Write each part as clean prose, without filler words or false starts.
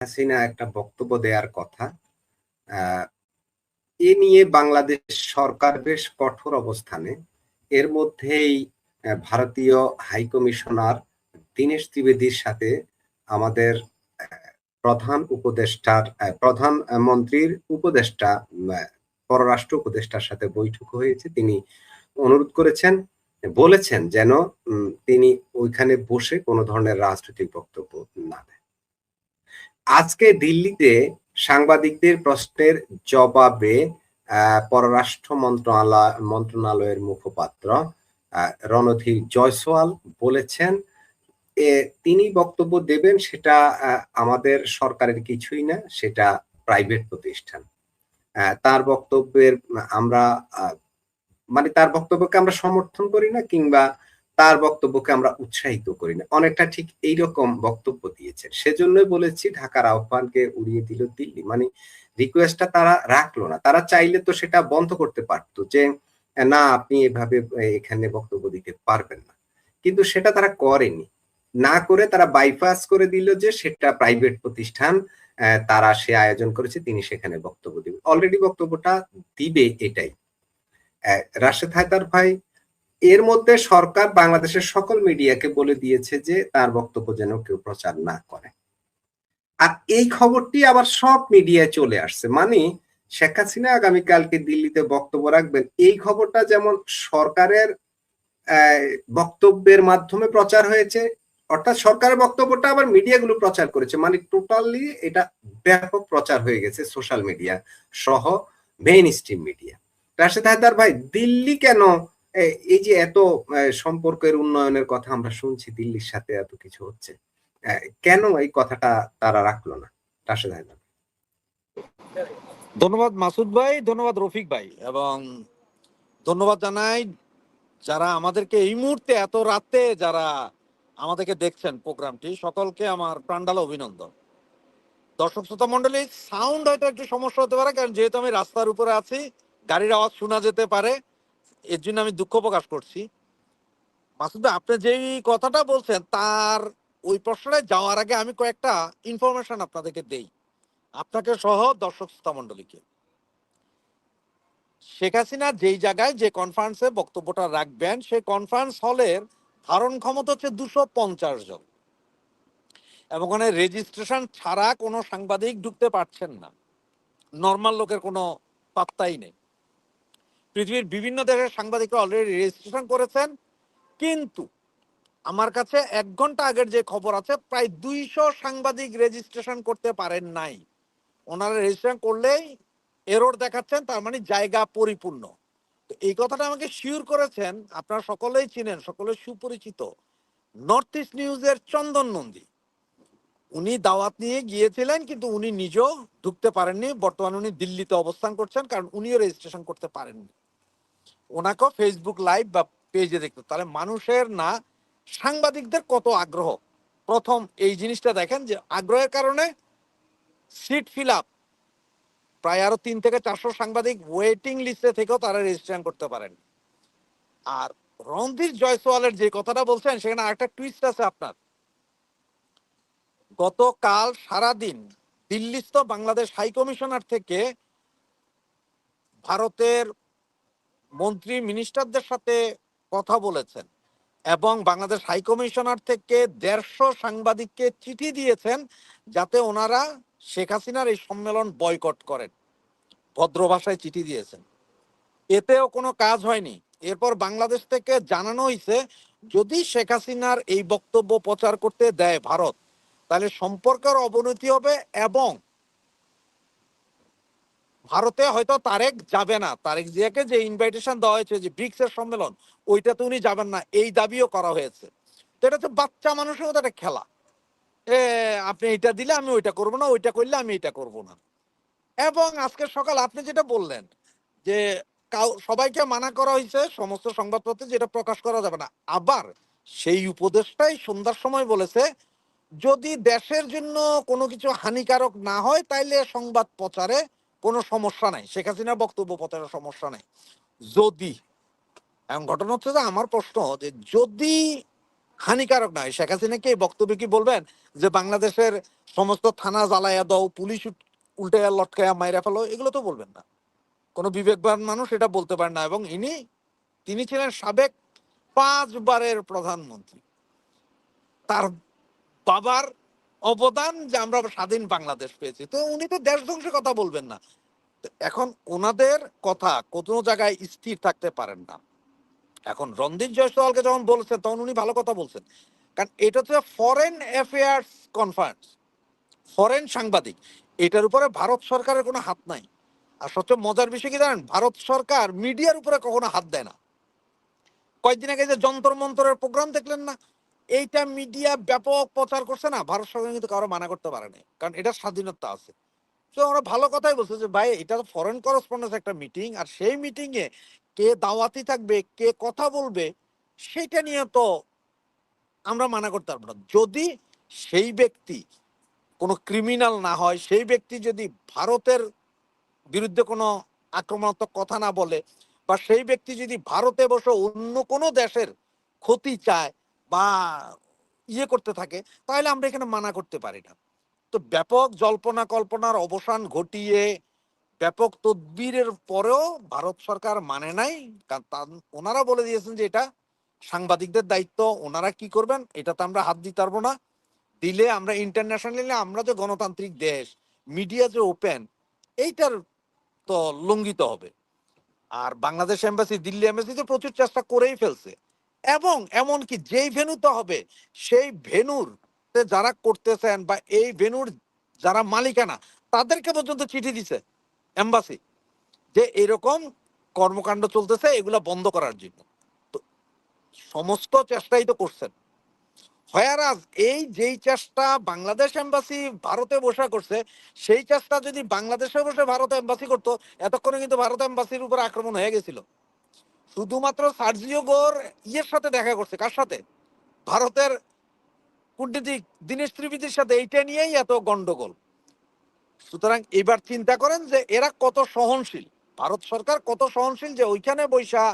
হাসিনা একটা বক্তব্য দেওয়ার কথা। এ নিয়ে বাংলাদেশ সরকার বেশ কঠোর অবস্থানে। এর মধ্যেই ভারতীয় হাই কমিশনার দীনেশ ত্রিবেদীর সাথে আমাদের প্রধানমন্ত্রীর উপদেষ্টা পররাষ্ট্র উপদেষ্টার সাথে বৈঠক হয়েছে। তিনি অনুরোধ করেছেন, বলেছেন যেন তিনি ওইখানে বসে কোনো ধরনের রাজনৈতিক বক্তব্য না দেন। আজকে দিল্লিতে সাংবাদিকদের প্রশ্নের জবাবে পররাষ্ট্র মন্ত্রণালয়ের মুখপাত্র রণধীর জয়সওয়াল বলেছেন তিনি বক্তব্য দেবেন, সেটা আমাদের সরকারের কিছুই না, সেটা প্রাইভেট প্রতিষ্ঠান। তার বক্তব্যের আমরা তার বক্তব্যকে আমরা সমর্থন করি না, কিংবা তার বক্তব্যকে আমরা উৎসাহিত করি না। অনেকটা ঠিক এইরকম বক্তব্য দিয়েছে। সেজন্যই বলেছি ঢাকার আহ্বানকে উড়িয়ে দিল দিল্লি। রিকোয়েস্টটা তারা রাখলো না। তারা চাইলে তো সেটা বন্ধ করতে পারতো যে না, আপনি এভাবে এখানে বক্তব্য দিতে পারবেন না, কিন্তু সেটা তারা করেনি। না করে তারা বাইপাস করে দিল যে সেটা প্রাইভেট প্রতিষ্ঠান, তারা সে আয়োজন করেছে, তিনি সেখানে বক্তব্য দিবেন। অলরেডি বক্তব্যটা দিবে এটাই। রাশেদ হায়দার ভাই, এর মধ্যে সরকার বাংলাদেশের সকল মিডিয়াকে বলে দিয়েছে যে তার বক্তব্য যেন কেউ প্রচার না করে। আর এই খবরটি আবার সব মিডিয়ায় চলে আসছে। শেখ হাসিনা আগামীকালকে দিল্লিতে বক্তব্য রাখবেন, এই খবরটা যেমন সরকারের বক্তব্যের মাধ্যমে প্রচার হয়েছে, অর্থাৎ সরকারের বক্তব্যটা আবার মিডিয়াগুলো প্রচার করেছে। টোটালি এটা ব্যাপক প্রচার হয়ে গেছে সোশ্যাল মিডিয়া সহ mainstream media. Rashed Haider ভাই, দিল্লি কেন এই যে এত সম্পর্কের উন্নয়নের কথা আমরা শুনছি, দিল্লির সাথে এত কিছু হচ্ছে, কেন এই কথাটা তারা রাখলো না? রাশেদ হায়দার। ধন্যবাদ মাসুদ ভাই, ধন্যবাদ রফিক ভাই, এবং ধন্যবাদ জানাই যারা আমাদেরকে এই মুহূর্তে এত রাতে যারা আমাদেরকে দেখছেন প্রোগ্রামটি, সকলকে আমার প্রাণঢাল অভিনন্দন। দর্শক শ্রোতা মন্ডলী, সাউন্ড হয়তো একটু সমস্যা হতে পারে, কারণ যেহেতু আমি রাস্তার উপরে আছি, গাড়ির আওয়াজ শোনা যেতে পারে, এর জন্য আমি দুঃখ প্রকাশ করছি। মাসুদ ভাই, আপনি যেই কথাটা বলছেন তার ওই প্রশ্নে যাওয়ার আগে আমি কয়েকটা ইনফরমেশন আপনাদেরকে দেই, আপনাকে সহ দর্শক শ্রোতা মন্ডলীকে। শেখ হাসিনা যেই জায়গায় যে কনফারেন্সে বক্তব্যটা রাখবেন, সেই কনফারেন্স হলের ধারণ ক্ষমতা হচ্ছে 250 জন, এবং ওখানে রেজিস্ট্রেশন ছাড়া কোনো সাংবাদিক ঢুকতে পারছেন না। নর্মাল লোকের কোনো পাত্তাই নেই। পৃথিবীর বিভিন্ন দেশের সাংবাদিকরা অলরেডি রেজিস্ট্রেশন করেছেন, কিন্তু আমার কাছে 1 ঘন্টা আগের যে খবর আছে, প্রায় 200 সাংবাদিক রেজিস্ট্রেশন করতে পারেন নাই। ওনারা রেজিস্ট্রেশন করলেই এরর দেখাচ্ছেন, তার মানে জায়গা পরিপূর্ণ। তো এই কথাটা আমাকে শিওর করেছেন, আপনারা সকলেই চিনেন, সকলেই সুপরিচিত, নর্থ ইস্ট নিউজের চন্দন নন্দী। উনি দাওয়াত নিয়ে গিয়েছিলেন, কিন্তু উনি নিজেও ঢুকতে পারেননি। বর্তমানে উনি দিল্লিতে অবস্থান করছেন, কারণ উনিও রেজিস্ট্রেশন করতে পারেননি। ওনাকেও ফেসবুক লাইভ বা পেজে দেখতে। তাহলে মানুষের না, সাংবাদিকদের কত আগ্রহ। প্রথম এই জিনিসটা দেখেন যে আগ্রহের কারণে সিট ফিল আপ, প্রায় আরো 300 থেকে 400 সাংবাদিক ওয়েটিং লিস্টে থেকেও তারা রেজিস্ট্রেশন করতে পারেন। আর রণধীর জয়সওয়ালের যে কথাটা বলছেন, সেখানে আরেকটা টুইস্ট আছে আপনার। গতকাল সারাদিন দিল্লিস্থ বাংলাদেশ হাই কমিশনার থেকে ভারতের মন্ত্রী মিনিস্টারদের সাথে কথা বলেছেন, এবং বাংলাদেশ হাই কমিশনার থেকে 150 সাংবাদিককে চিঠি দিয়েছেন যাতে ওনারা শেখ হাসিনার এই সম্মেলন বয়কট করেন। ভদ্র ভাষায় চিঠি দিয়েছেন, এতেও কোনো কাজ হয়নি। এরপর বাংলাদেশ থেকে জানানো হয়েছে যদি শেখ হাসিনার এই বক্তব্য প্রচার করতে দেয় ভারত, তাহলে সম্পর্কের অবনতি হবে, এবং ভারতে হয়তো তারেক যাবে না। তারেক জিয়াকে যে ইনভাইটেশন দেওয়া হয়েছে যে ব্রিক্সের সম্মেলন, ওইটাতে উনি যাবেন না, এই দাবিও করা হয়েছে। তো এটা তো বাচ্চা মানুষের মতো একটা খেলা, আপনি এটা দিলে আমি ওইটা করবো না, ওইটা করলে আমি এটা করবো না। এবং আজকে সকাল আপনি যেটা বললেন যে সবাইকে মানা করা হয়েছে সমস্ত সংবাদপত্রে, যেটা প্রকাশ করা যাবে না। আবার সেই উপদেশটাই সন্ধ্যার সময় বলেছে যদি দেশের জন্য কোনো কিছু হানিকারক না হয় তাইলে সংবাদ প্রচারে কোনো সমস্যা নাই, শেখ হাসিনার বক্তব্য প্রচারের সমস্যা নাই। যদি, এখন ঘটনা হচ্ছে যে আমার প্রশ্ন যে যদি হানিকারক নয়। শেখ হাসিনাকে এই বক্তব্যে কি বলবেন যে বাংলাদেশের সমস্ত থানা জ্বালাইয়া দাও, পুলিশ উল্টে লটকায়া মাইরা ফেলো? এগুলো তো বলবেন না। কোনো বিবেকবান মানুষ এটা বলতে পারেন না। এবং তিনি ছিলেন সাবেক 5 বারের প্রধানমন্ত্রী। তার বাবার অবদান যে আমরা স্বাধীন বাংলাদেশ পেয়েছি, তো উনি তো দেশ ধ্বংসের কথা বলবেন না। এখন ওনাদের কথা কোনো জায়গায় স্থির থাকতে পারেন না। এখন রণদীপ জয়সওয়ালকে যখন বলছেন তখন উনি ভালো কথা বলছেন, কারণ এটা হচ্ছে ফরেন অ্যাফেয়ার্স কনফারেন্স, ফরেন সাংবাদিক, এটার উপরে ভারত সরকারের কোনো হাত নাই। আর সবচেয়ে মজার বিষয় কি জানেন, ভারত সরকার মিডিয়ার উপরে কখনো হাত দেয় না। কয়েকদিন আগে যে যন্তর মন্তরের প্রোগ্রাম দেখলেন না, এইটা মিডিয়া ব্যাপক প্রচার করছে না, ভারত সরকার কিন্তু কারো মানা করতে পারে না, কারণ এটা স্বাধীনতা আছে। তো আমরা ভালো কথাই বলছি যে ভাই এটা তো ফরেন করসপন্ডেন্স একটা মিটিং, আর সেই মিটিং এ কে দাওয়াতি থাকবে, কে কথা বলবে, সেটা নিয়ে তো আমরা মানা করতে পারবো না। যদি সেই ব্যক্তি কোনো ক্রিমিনাল না হয়, সেই ব্যক্তি যদি ভারতের বিরুদ্ধে কোনো আক্রমণাত্মক কথা না বলে, বা সেই ব্যক্তি যদি ভারতে বসে অন্য কোনো দেশের ক্ষতি চায় বা করতে থাকে, তাহলে আমরা এখানে মানা করতে পারি না। তো ব্যাপক জল্পনা কল্পনার অবসান ঘটিয়ে ব্যাপক তদবিরের পরেও ভারত সরকার মানে নাই, কারণ ওনারা বলে দিয়েছেন যে এটা সাংবাদিকদের দায়িত্ব, ওনারা কি করবেন এটাতে আমরা হাত দিতে পারবো না। দিলে আমরা ইন্টারন্যাশনালি, আমরা যে গণতান্ত্রিক দেশ, মিডিয়া যে ওপেন, এইটার তো লঙ্ঘিত হবে। আর বাংলাদেশ এম্বাসি, দিল্লি এম্বাসি তো প্রচুর চেষ্টা করেই ফেলছে, এবং এমনকি যেই ভেন্যুতে হবে সেই ভেন্যুর যারা করতেছেন বা এই ভেন্যুর যারা মালিকানা, তাদেরকে পর্যন্ত চিঠি দিছে এম্বাসি যে এরকম কর্মকাণ্ড চলতেছে, এগুলা বন্ধ করার জন্য। তো সমস্ত চেষ্টাই তো করছেন। হয়ারাজ এই যেই চেষ্টা বাংলাদেশ এম্বাসি ভারতে বসে করছে, সেই চেষ্টা যদি বাংলাদেশে বসে ভারত এম্বাসি করতো, এতক্ষণে কিন্তু ভারত এম্বাসির উপর আক্রমণ হয়ে গেছিল। শুধুমাত্র সার্জিও গোর সাথে দেখা করছে, কার সাথে? ভারতের কূটনীতিক দীনেশ ত্রিবেদীর সাথে। এইটা নিয়েই এত গন্ডগোল। সুতরাং এবার চিন্তা করেন যে এরা কত সহনশীল, ভারত সরকার কত সহনশীল, যে ওইখানে বৈশা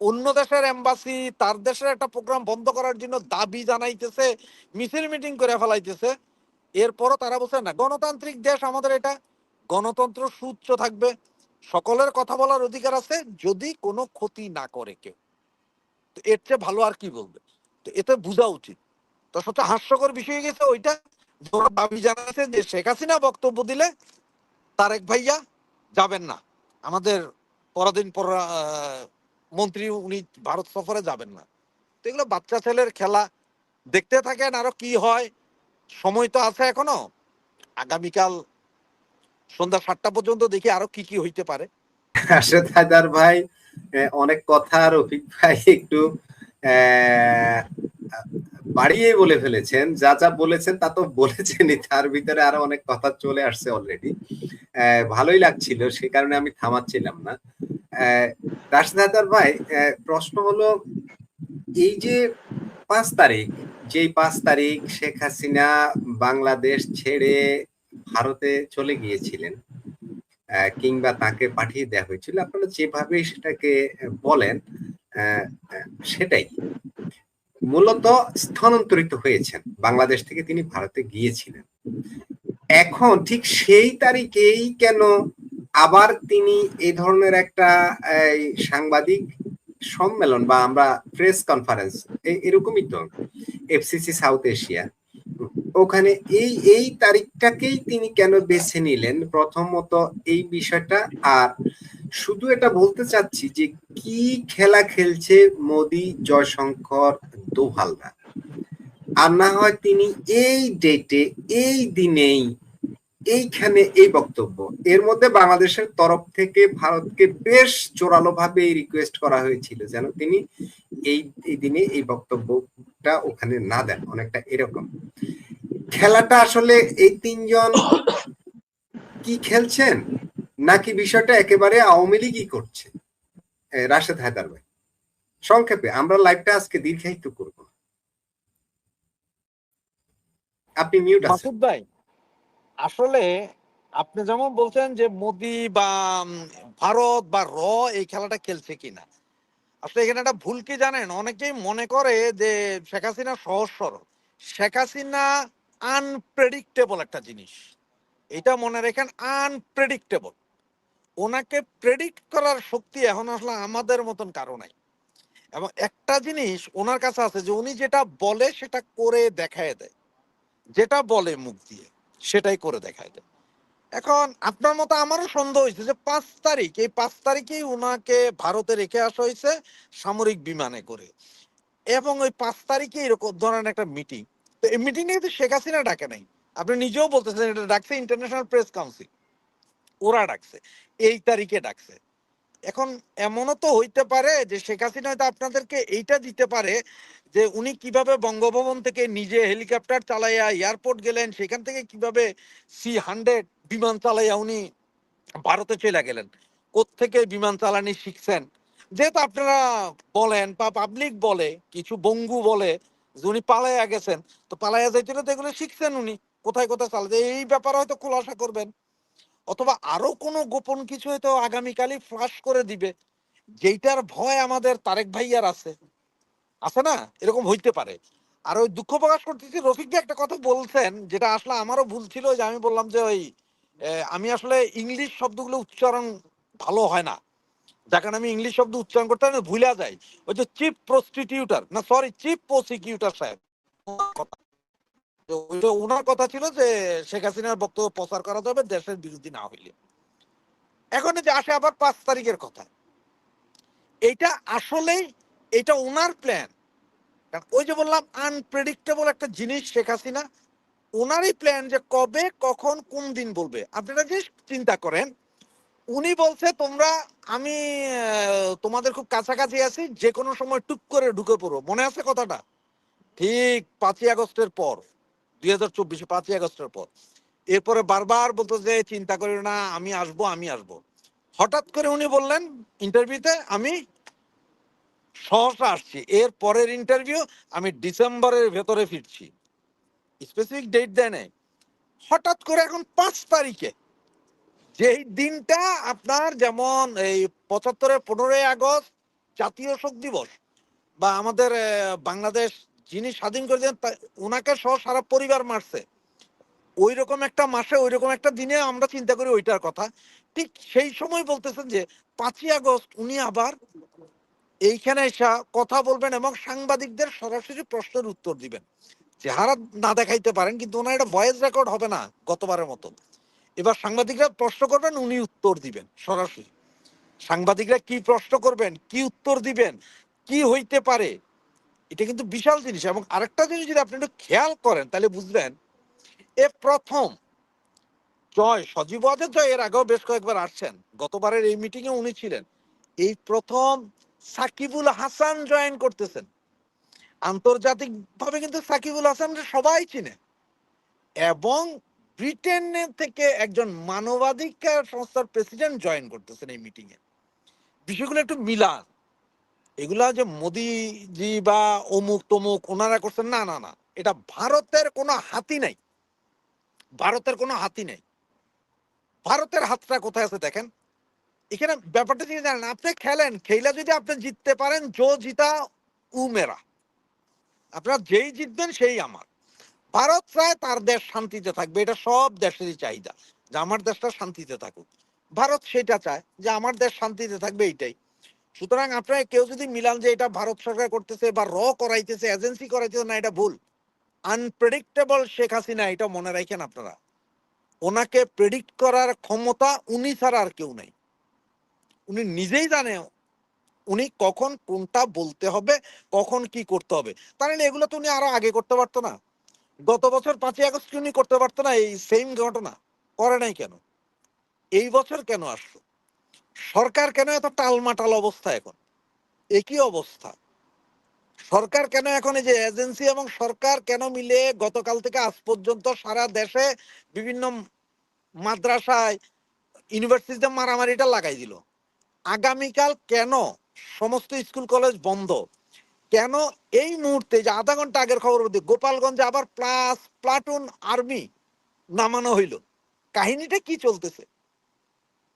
অন্য দেশের এম্বাসি তার দেশের একটা প্রোগ্রাম বন্ধ করার জন্য দাবি জানাইতেছে, মিছিল মিটিং করে ফেলাইতেছে। এরপরও তারা বলছে না, গণতান্ত্রিক দেশ আমাদের, এটা গণতন্ত্র সুউচ্চ থাকবে, সকলের কথা বলার অধিকার আছে, যদি কোনো ক্ষতি না করে কেউ। তো এর চেয়ে ভালো আর কি বলবে? তো এতে বোঝা উচিত। তো সবচেয়ে হাস্যকর বিষয় গেছে ওইটা, ওরা দাবি জানাচ্ছে যে শেখ হাসিনা বক্তব্য দিলে তারেক ভাইয়া যাবেন না, আমাদের পরাধীন মন্ত্রী, উনি ভারত সফরে যাবেন না। তো এগুলো বাচ্চা ছেলের খেলা, দেখতে থাকেন আরো কি হয়। সময় তো আছে এখনো, আগামীকাল সন্ধ্যা 7টা পর্যন্ত দেখি আরো কি কি হইতে পারে। রাশেদ হায়দার ভাই অনেক কথা, আর রফিক ভাই একটু বাড়িয়ে বলে ফেলেছেন। যা যা বলেছেন তা তো বলেছেনই, তার ভিতরে আরো অনেক কথা চলে আসছে অলরেডি। ভালোই লাগছিল, সে কারণে আমি থামাচ্ছিলাম না। রাশেদ হায়দার ভাই, প্রশ্ন হলো, এই যে 5 তারিখ, যেই 5 তারিখ শেখ হাসিনা বাংলাদেশ ছেড়ে ভারতে চলে গিয়েছিলেন, কিংবা তাকে পাঠিয়ে দেওয়া হয়েছিল, আপনারা যেভাবে সেটাকে বলেন, সেটাই মূলত স্থানান্তরিত হয়েছেন বাংলাদেশ থেকে, তিনি ভারতে গিয়েছিলেন। এখন ঠিক সেই তারিখেই কেন আবার তিনি এই ধরনের একটা সাংবাদিক সম্মেলন, বা আমরা প্রেস কনফারেন্স, এরকমই তো এফসিসি সাউথ এশিয়া, ওখানে এই এই তারিখটাকেই তিনি কেন বেছে নিলেন, প্রথমত এই বিষয়টা। আর শুধু এটা বলতে চাচ্ছি যে কি খেলা খেলছে মোদি, জয়শঙ্কর, দোভালরা। আর না হয় তিনি এই ডেটে, এই দিনেই, এইখানে এই বক্তব্য, এর মধ্যে বাংলাদেশের তরফ থেকে ভারতকে বেশ জোরালো ভাবে রিকোয়েস্ট করা হয়েছিল যেন তিনি এই দিনে এই বক্তব্যটা ওখানে না দেন, অনেকটা এরকম। খেলাটা আসলে এই 3জন কি খেলছেন, নাকি বিষয়টা একেবারে আওয়ামী লীগই করছে? রাশেদ হায়দার ভাই, সংক্ষেপে, আমরা লাইভটা আজকে দীর্ঘায়িত করব। আপনি মিউট আছেন। মাসুদ ভাই, আসলে আপনি যেমন বলছেন যে মোদি বা ভারত বা এই খেলাটা খেলছে কিনা, আসলে এখানে একটা ভুল কি জানেন, অনেকেই মনে করে যে শেখ হাসিনা সহজ সরল। শেখ হাসিনা আনপ্রেডিক্টেবল একটা জিনিস, এটা মনে রেখেন, আনপ্রেডিক্টেবল। ওনাকে প্রেডিক্ট করার শক্তি এখন আসলে আমাদের মতন কারো নাই। এবং একটা জিনিস ওনার কাছে আছে যে উনি যেটা বলে সেটা করে দেখায় দেয়, যেটা বলে মুখ দিয়ে সেটাই করে দেখায় দেয়। এখন আপনার মতো আমারও সন্দেহ হয়েছে যে 5 তারিখ, এই 5 তারিখেই উনাকে ভারতে রেখে আসা হয়েছে সামরিক বিমানে করে, এবং ওই 5 তারিখে এরকম ধরনের একটা মিটিং। তো এই মিটিংটা কিন্তু শেখ হাসিনা ডাকে নাই, আপনি নিজেও বলতেছেন এটা ডাকছে ইন্টারন্যাশনাল প্রেস কাউন্সিল, ওরা ডাকছে, এই তারিখে ডাকছে। এখন এমনও তো হইতে পারে যে শেখ হাসিনা হয়তো আপনাদেরকে এইটা দিতে পারে যে উনি কিভাবে বঙ্গভবন থেকে নিজে হেলিকপ্টার চালাইয়া এয়ারপোর্ট গেলেন, সেখান থেকে কিভাবে C-100 বিমান চালাইয়া উনি ভারতে চলে গেলেন, কোত্থেকে বিমান চালানি শিখছেন। যেহেতু আপনারা বলেন বা পাবলিক বলে, কিছু বঙ্গু বলে যে উনি পালাইয়া গেছেন, তো পালাইয়া যাইতে তো এগুলো শিখছেন উনি, কোথায় কোথায় চালাতে, এই ব্যাপারে হয়তো খোলাসা করবেন। অথবা আরো কোনো গোপন কিছু হয়তো আগামীকালই ফ্লাশ করে দিবে, যেইটার ভয় আমাদের তারেক ভাইয়ার আছে, আছে না, এরকম হইতে পারে। আর ওই দুঃখ প্রকাশ করতেছি, রফিক ভাই একটা কথা বলছেন যেটা আসলে আমারও ভুল ছিল, যে আমি বললাম যে ওই আমি আসলে ইংলিশ শব্দগুলো উচ্চারণ ভালো হয় না, যার কারণে আমি ইংলিশ শব্দ উচ্চারণ করতে হয় না, ভুলা যায়। ওই যে চিফ প্রস্টিটিউটার, না সরি চিফ প্রসিকিউটর সাহেব, তো ওইটা ওনার কথা ছিল যে শেখ হাসিনার বক্তব্য প্রচার করা যাবে দেশের বিরোধী না হইলে। এখন এই যে আসে আবার 5 তারিখের কথা, এটা আসলেই এটা ওনার প্ল্যান। কারণ ওই যে বললাম আনপ্রেডিক্টেবল একটা জিনিস শেখ হাসিনা, ওনারই প্ল্যান যে কবে কখন কোন দিন বলবে। আপনারা যে চিন্তা করেন, উনি বলছে তোমরা, আমি তোমাদের খুব কাছাকাছি আছি, যে কোনো সময় টুক করে ঢুকে পড়ো, মনে আছে কথাটা? ঠিক 5ই আগস্টের পর, 2024 5ই আগস্টের পর। এরপরে বারবার বলতো যে চিন্তা করি না, আমি আসবো আমি আসবো। হঠাৎ করে উনি বললেন ইন্টারভিউতে আমি সহসা আসছি, এর পরের ইন্টারভিউ আমি ডিসেম্বরের ভেতরে ফিরছি, স্পেসিফিক ডেট দেয় নাই। হঠাৎ করে এখন 5 তারিখে, যেই দিনটা আপনার যেমন এই 75-এর 15ই আগস্ট জাতীয় শোক দিবস, বা আমাদের বাংলাদেশ যিনি স্বাধীন করেছেন ওনাকে সহ সারা পরিবার মারছে, ওই রকম একটা মাসে ওই রকম একটা দিনে আমরা চিন্তা করি ওইটার কথা। ঠিক সেই সময় বলতেছেন যে 5ই আগস্ট উনি আবার এইখানে এসে কথা বলবেন এবং সাংবাদিকদের সরাসরি প্রশ্নের উত্তর দিবেন। চেহারা না দেখাইতে পারেন, কিন্তু ওনার একটা ভয়েস রেকর্ড হবে না গতবারের মতো। এবার সাংবাদিকরা প্রশ্ন করবেন, উনি উত্তর দিবেন সরাসরি। সাংবাদিকরা কি প্রশ্ন করবেন, কি উত্তর দিবেন, কি হইতে পারে, এটা কিন্তু বিশাল জিনিস। এবং আরেকটা জিনিস যদি আপনি একটু খেয়াল করেন তাহলে বুঝবেন, এ প্রথম জয় সজীব ওয়াজেদ জয় এর আগেও বেশ কয়েকবার আসছেন, গতবারের এই মিটিং এ উনি ছিলেন, এই প্রথম সাকিবুল হাসান জয়েন করতেছেন। আন্তর্জাতিক ভাবে কিন্তু সাকিবুল হাসান সবাই চিনে, এবং ব্রিটেন থেকে একজন মানবাধিকার সংস্থার প্রেসিডেন্ট জয়েন করতেছেন এই মিটিং এ। বিষয়গুলো একটু মিলান, এগুলা যে মোদিজি বা অমুক তমুক ওনারা করছেন, না না না, এটা ভারতের কোনো হাতি নাই, ভারতের কোনো হাতি নেই। ভারতের হাতটা কোথায় আছে দেখেন। এখানে ব্যাপারটা যদি জানেন, আপনি খেলেন, খেলা যদি আপনি জিততে পারেন, জো জিতা উ মেরা, আপনারা যেই জিতবেন সেই আমার। ভারত চায় তার দেশ শান্তিতে থাকবে, এটা সব দেশেরই চাহিদা যে আমার দেশটা শান্তিতে থাকুক। ভারত সেটা চায় যে আমার দেশ শান্তিতে থাকবে, এইটাই। সুতরাং আপনারা কেউ যদি মিলান যে এটা ভারত সরকার করতেছে বা করাইতেছে, এজেন্সি করাইতেছে, না, এটা ভুল। আনপ্রেডিক্টেবল শেখ হাসিনা, এটা মনে রাখেন আপনারা। ওনাকে প্রেডিক্ট করার ক্ষমতা উনি ছাড়া আর কেউ নাই। উনি নিজেই জানে উনি কখন কোনটা বলতে হবে, কখন কি করতে হবে। তাহলে এগুলো তো উনি আরো আগে করতে পারতো না? গত বছর 5ই আগস্ট উনি করতে পারতো না এই সেম ঘটনা? করে নাই কেন? এই বছর কেন আসলো? সরকার কেন এত টালমাটাল অবস্থা এখন? একই অবস্থা। সরকার কেন এখন, এই যে এজেন্সি এবং সরকার কেন মিলে গতকাল থেকে আজ পর্যন্ত সারা দেশে বিভিন্ন মাদ্রাসায়, ইউনিভার্সিটিতে মারামারিটা লাগাই দিল? আগামীকাল কেন সমস্ত স্কুল কলেজ বন্ধ? কেন এই মুহূর্তে, যে আধা ঘন্টা আগের খবর, গোপালগঞ্জে আবার প্লাটুন আর্মি নামানো হইল? কাহিনীটা কি চলতেছে?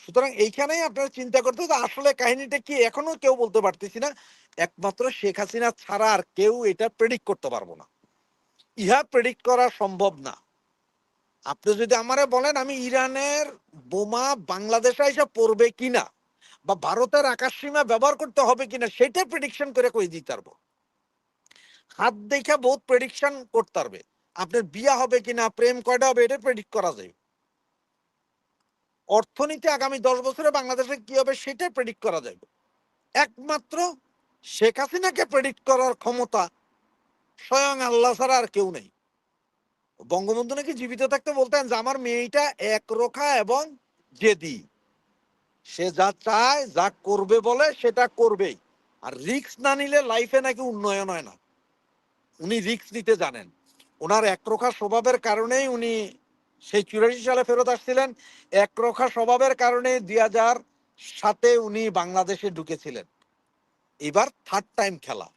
সুতরাং এইখানেই আপনারা চিন্তা করতে হবে আসলে কাহিনীটা কি, এখনো কেউ বলতে পারতেছি না। একমাত্র শেখ হাসিনা ছাড়া আর কেউ এটা প্রেডিক্ট করতে পারবো না। ইহা প্রেডিক্ট করা সম্ভব না। আপনি যদি আমারে বলেন আমি ইরানের বোমা বাংলাদেশে এসে পড়বে কিনা বা ভারতের আকাশ সীমা ব্যবহার করতে হবে কিনা সেটা প্রেডিকশন করে কই দিতে পারবো। হাত দেখে বহুত প্রেডিকশন করতে পারবে। আপনার বিয়া হবে কিনা, প্রেম কয়টা হবে, এটা প্রেডিক্ট করা যায়। অর্থনীতি আগামী 10 বছরে বাংলাদেশে কি হবে সেটা প্রেডিক্ট করা যাবে। একমাত্র শেখ হাসিনাকে প্রেডিক্ট করার ক্ষমতা স্বয়ং আল্লাহ ছাড়া আর কেউ নেই। বঙ্গবন্ধু নাকি জীবিত থাকতে বলতেন যে আমার মেয়েটা একরোখা এবং জেদি, সে যা চায় যা করবে বলে সেটা করবেই, আর রিস্ক না নিলে লাইফে নাকি উন্নয়ন হয় না। উনি রিস্ক নিতে জানেন। ওনার একরোখা স্বভাবের কারণেই উনি সেই 84 সালে ফেরত আসছিলেন। একরোখা স্বভাবের কারণে 2007-এ উনি বাংলাদেশে ঢুকেছিলেন। এবার থার্ড টাইম খেলা।